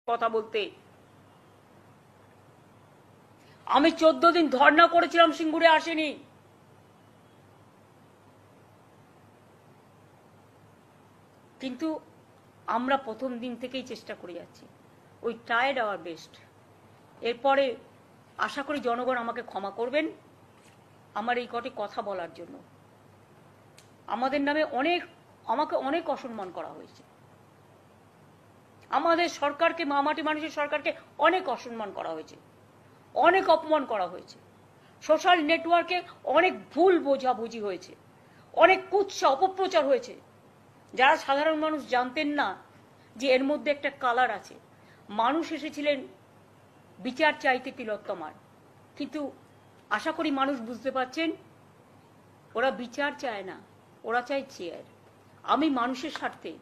কথা বলতে। আমি 14 দিন ধর্ণা করেছিলাম, সিঙ্গুরে আসেনি। কিন্তু আমরা প্রথম দিন থেকেই চেষ্টা করে যাচ্ছি। We tried our best. এরপরে আশা করি জনগণ আমাকে ক্ষমা করবেন আমার এই কটি কথা বলার জন্য। আমাদের নামে আমাকে অনেক অসম্মান করা হয়েছে। আমাদের সরকারকে, মামাটি মানুষের সরকারকে অনেক অসম্মান করা হয়েছে, অনেক অপমান করা হয়েছে। সোশ্যাল নেটওয়ার্কে অনেক ভুল বোঝাবুঝি হয়েছে, অনেক কুৎসা অপপ্রচার হয়েছে, যারা সাধারণ মানুষ জানতেন না যে এর মধ্যে একটা কালার আছে। মানুষ এসেছিলেন বিচার চাইতে তিলোত্তমার, কিন্তু আশা করি মানুষ বুঝতে পারছেন ওরা বিচার চায় না, ওরা চায় চেয়ার। আমি মানুষের স্বার্থে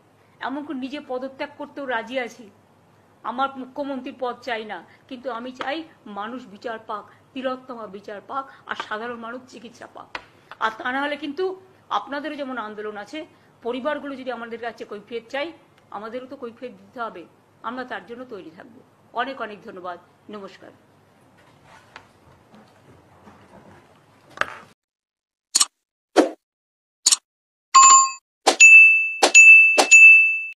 এমনকি নিজে পদত্যাগ করতেও রাজি আছি। আমার মুখ্যমন্ত্রীর পদ চাই না, কিন্তু আমি চাই মানুষ বিচার পাক, তিলোত্তমা বিচার পাক, আর সাধারণ মানুষ চিকিৎসা পাক। আর তা না হলে কিন্তু আপনাদেরও যেমন আন্দোলন আছে, পরিবারগুলো যদি আমাদের কাছে কৈফিয়ত চাই, আমাদেরও তো কৈফিয়ত দিতে হবে। আমরা তার জন্য তৈরি থাকবো। অনেক অনেক ধন্যবাদ। নমস্কার।